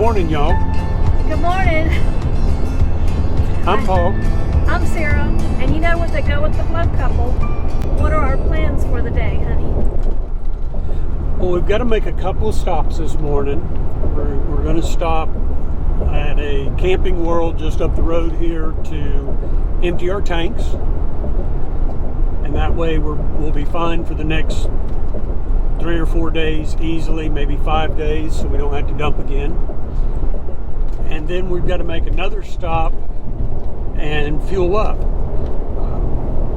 morning, y'all. Good morning. I'm Paul. I'm Sarah. And you know what they go with the flow couple. What are our plans for the day, honey? Well, we've got to make a couple of stops this morning. We're going to stop at a Camping World just up the road here to empty our tanks. And that way we'll be fine for the next 3 or 4 days easily, maybe 5 days, so we don't have to dump again. And then we've got to make another stop and fuel up.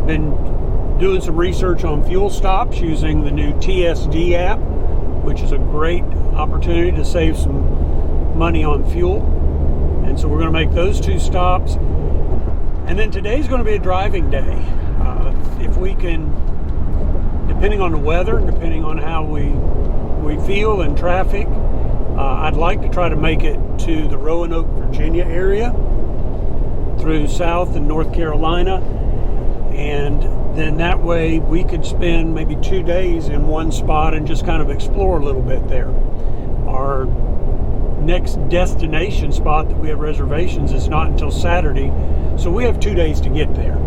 Been doing some research on fuel stops using the new TSD app, which is a great opportunity to save some money on fuel. And so we're going to make those 2 stops. And then today's going to be a driving day. If we can, depending on the weather and depending on how we feel in traffic, I'd like to try to make it to the Roanoke, Virginia area through South and North Carolina, and then that way we could spend maybe 2 days in one spot and just kind of explore a little bit there. Our next destination spot that we have reservations is not until Saturday, so we have 2 days to get there.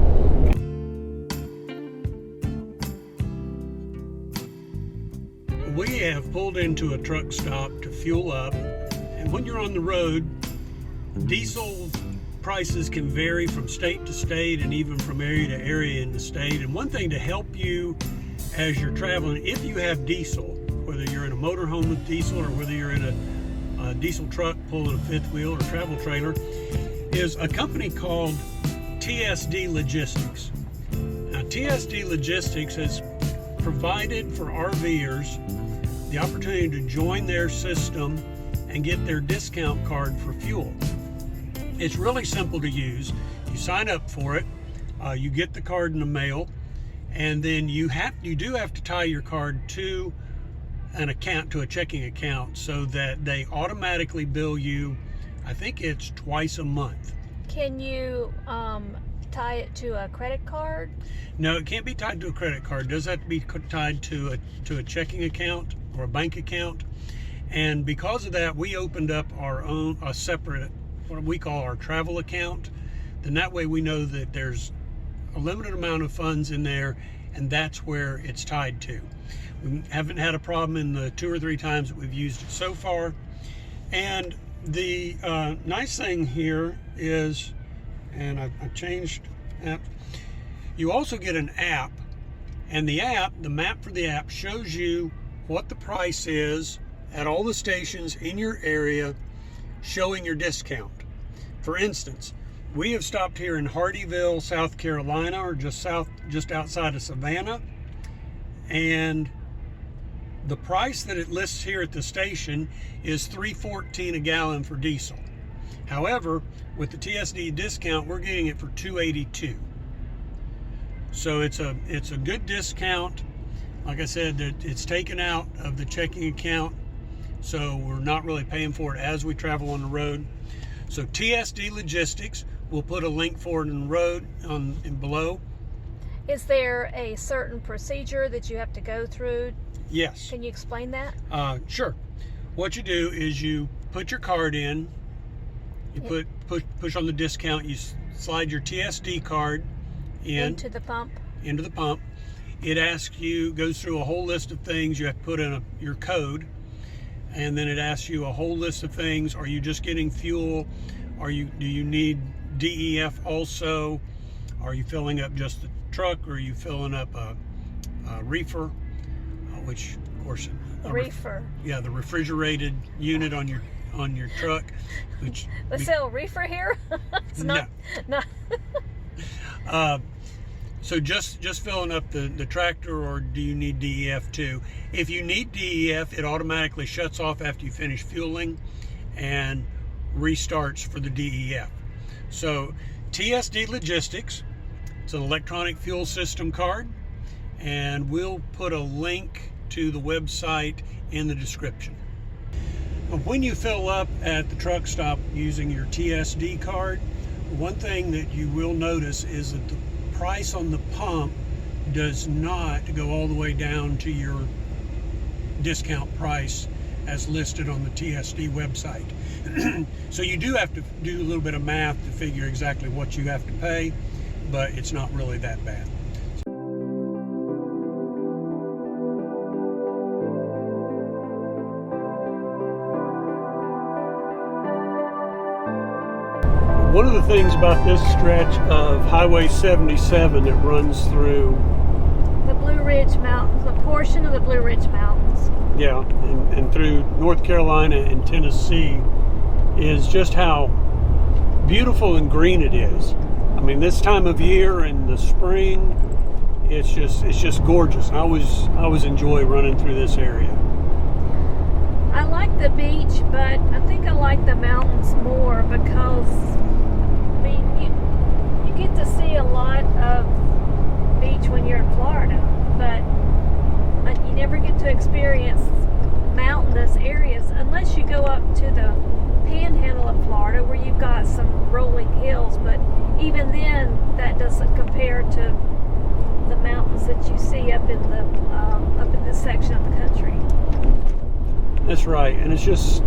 We have pulled into a truck stop to fuel up, and when you're on the road, diesel prices can vary from state to state and even from area to area in the state. And one thing to help you as you're traveling, if you have diesel, whether you're in a motorhome with diesel or whether you're in a diesel truck pulling a fifth wheel or travel trailer, is a company called TSD Logistics. Now, TSD Logistics has provided for RVers the opportunity to join their system and get their discount card for fuel. It's really simple to use. You sign up for it, you get the card in the mail, and then you do have to tie your card to an account, to a checking account, so that they automatically bill you, I think it's twice a month. Can you tie it to a credit card? No, it can't be tied to a credit card. It does have to be tied to a checking account or a bank account. And because of that, we opened up a separate, what we call our travel account. Then that way we know that there's a limited amount of funds in there, and that's where it's tied to. We haven't had a problem in the 2 or 3 times that we've used it so far. And the nice thing here is, and I've changed app, you also get an app, and the map for the app shows you what the price is at all the stations in your area, showing your discount. For instance, we have stopped here in Hardyville, South Carolina, or just outside of Savannah, and the price that it lists here at the station is $3.14 a gallon for diesel. However, with the TSD discount, we're getting it for $2.82. So it's a good discount. Like I said, it's taken out of the checking account, so we're not really paying for it as we travel on the road. So TSD Logistics, we'll put a link for it in the road below. Is there a certain procedure that you have to go through? Yes. Can you explain that? Sure. What you do is you put your card in, you push on the discount, you slide your TSD card into the pump. It asks you, goes through a whole list of things. You have to put in your code, and then it asks you a whole list of things. Are you just getting fuel? Do you need DEF also? Are you filling up just the truck, or are you filling up a reefer? Which, of course, Reefer. Yeah, the refrigerated unit on your truck. Which they sell reefer here? It's not. No. So just filling up the tractor, or do you need DEF too? If you need DEF, it automatically shuts off after you finish fueling and restarts for the DEF. So TSD Logistics, it's an electronic fuel system card, and we'll put a link to the website in the description. When you fill up at the truck stop using your TSD card, one thing that you will notice is that the price on the pump does not go all the way down to your discount price as listed on the TSD website. So you do have to do a little bit of math to figure exactly what you have to pay, but it's not really that bad. One of the things about this stretch of Highway 77 that runs through the Blue Ridge Mountains, a portion of the Blue Ridge Mountains. Yeah, and through North Carolina and Tennessee is just how beautiful and green it is. I mean, this time of year in the spring, it's just gorgeous. I always enjoy running through this area. I like the beach, but I think I like the mountains more because I mean you get to see a lot of beach when you're in Florida, but you never get to experience mountainous areas unless you go up to the panhandle of Florida where you've got some rolling hills, but even then that doesn't compare to the mountains that you see up in this section of the country. That's right, and it's just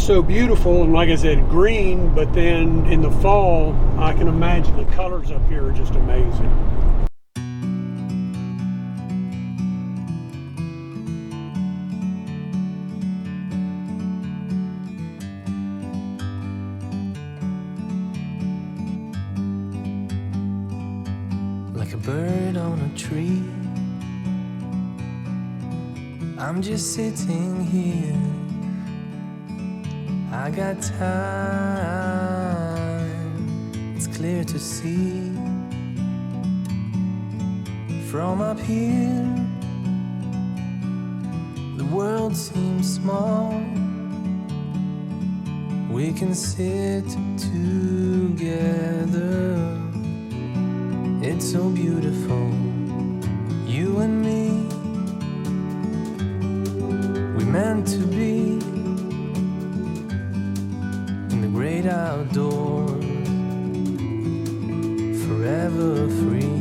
so beautiful, and like I said, green, but then in the fall I can imagine the colors up here are just amazing. Like a bird on a tree, I'm just sitting here. I got time, it's clear to see. From up here, the world seems small. We can sit together. It's so beautiful, you and me. We meant to be in the great outdoors, forever free.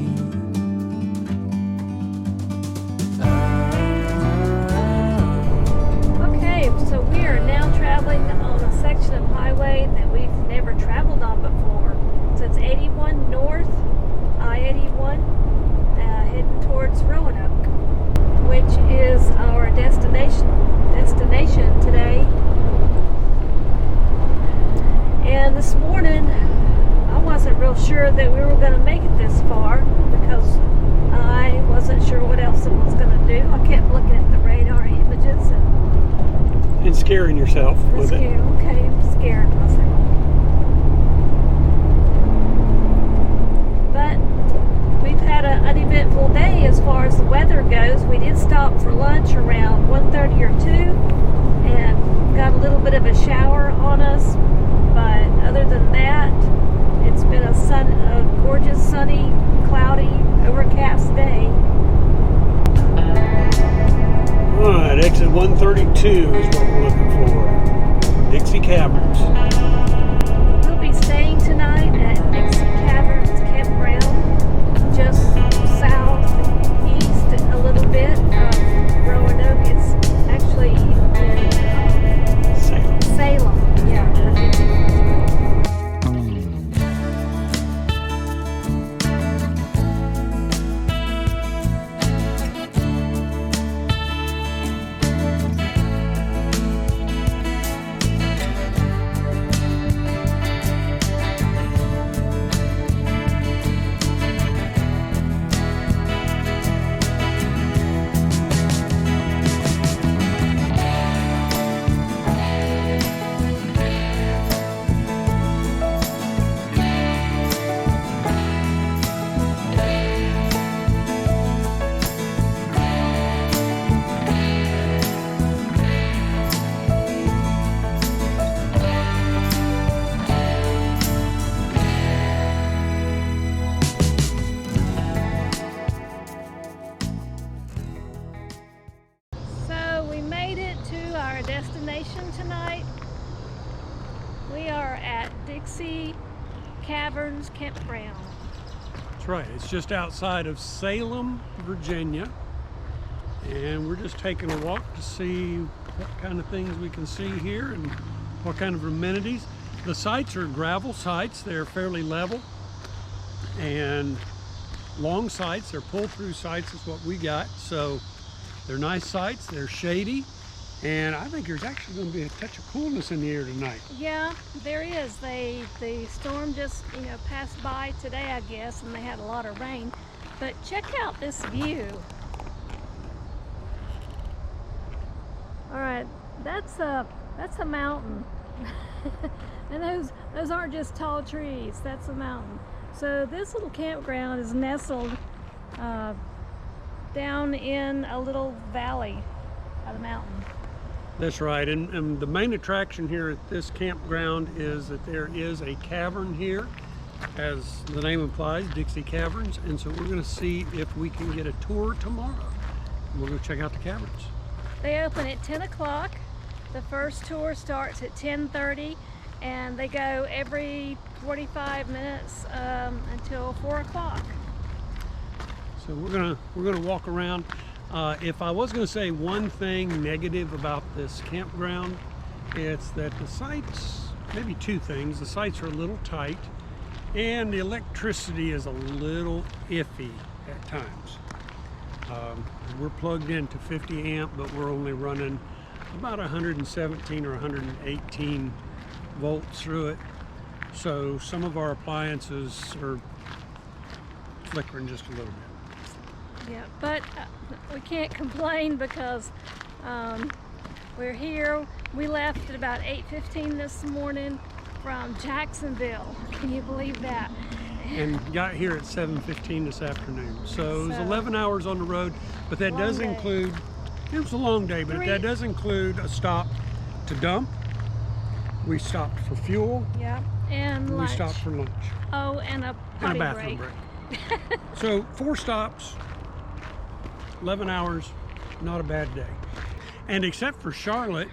Okay, so we are now traveling on a section of highway that we've never traveled on before. So it's 81 North, I-81, heading towards Roanoke, which is our destination today. And this morning, I wasn't real sure that we were going to make it this far because I wasn't sure what else it was going to do. I kept looking at the radar images And scaring yourself with it. Okay, I'm scaring myself. But we've had an uneventful day as far as the weather goes. We did stop for lunch around 1:30 or 2 and got a little bit of a shower on us. But other than that, it's been a gorgeous, sunny, cloudy, overcast day. Alright, exit 132 is what we're looking for. Dixie Caverns. We'll be staying tonight at Dixie Caverns campground, just southeast a little bit of Roanoke. It's actually in Salem. Yeah. Destination tonight. We are at Dixie Caverns campground. That's right. It's just outside of Salem, Virginia. And we're just taking a walk to see what kind of things we can see here and what kind of amenities. The sites are gravel sites. They're fairly level and long sites. They're pull-through sites is what we got. So they're nice sites. They're shady. And I think there's actually going to be a touch of coolness in the air tonight. Yeah, there is. The storm just, passed by today, I guess, and they had a lot of rain. But check out this view. All right, that's a mountain. And those aren't just tall trees, that's a mountain. So this little campground is nestled down in a little valley of the mountain. That's right, and the main attraction here at this campground is that there is a cavern here, as the name implies, Dixie Caverns, and so we're going to see if we can get a tour tomorrow. We'll go check out the caverns. They open at 10 o'clock. The first tour starts at 10:30, and they go every 45 minutes until 4 o'clock. So we're gonna walk around. If I was going to say one thing negative about this campground, it's that the sites, maybe two things. The sites are a little tight and the electricity is a little iffy at times. We're plugged into 50 amp, but we're only running about 117 or 118 volts through it. So some of our appliances are flickering just a little bit. Yeah, but we can't complain because we're here. We left at about 8:15 this morning from Jacksonville. Can you believe that? And got here at 7:15 this afternoon. So it was 11 hours on the road, but that does include, it was a long day, but that does include a stop to dump. We stopped for fuel. Yeah, and lunch. We stopped for lunch. Oh, and a potty bathroom break. So 4 stops, 11 hours, not a bad day. And except for Charlotte,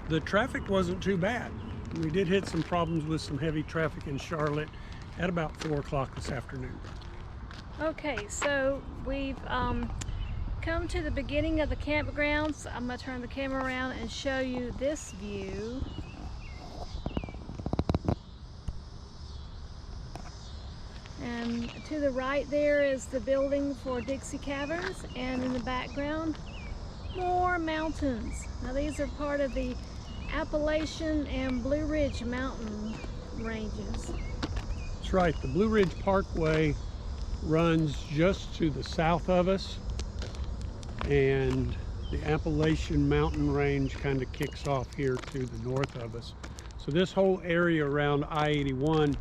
the traffic wasn't too bad. We did hit some problems with some heavy traffic in Charlotte at about 4 o'clock this afternoon. Okay, so we've come to the beginning of the campground. So I'm going to turn the camera around and show you this view. And to the right there is the building for Dixie Caverns, and in the background, more mountains. Now these are part of the Appalachian and Blue Ridge mountain ranges. That's right, the Blue Ridge Parkway runs just to the south of us, and the Appalachian mountain range kind of kicks off here to the north of us. So this whole area around I-81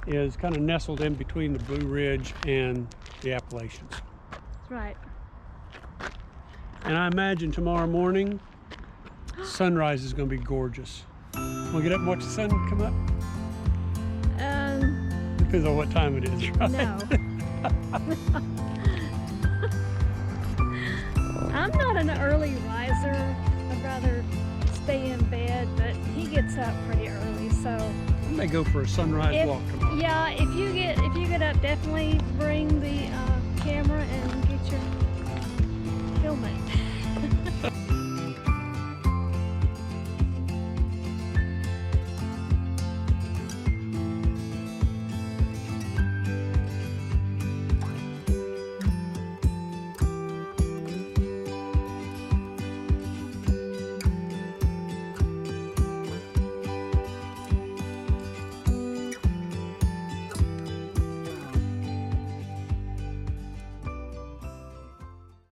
is kind of nestled in between the Blue Ridge and the Appalachians. That's right. And I imagine tomorrow morning, sunrise is going to be gorgeous. We'll get up and watch the sun come up? Depends on what time it is, right? No. I'm not an early riser. I'd rather stay in bed, but he gets up pretty early, so. I may go for a sunrise walk tomorrow. Yeah, if you get up, definitely bring the camera and get your film it.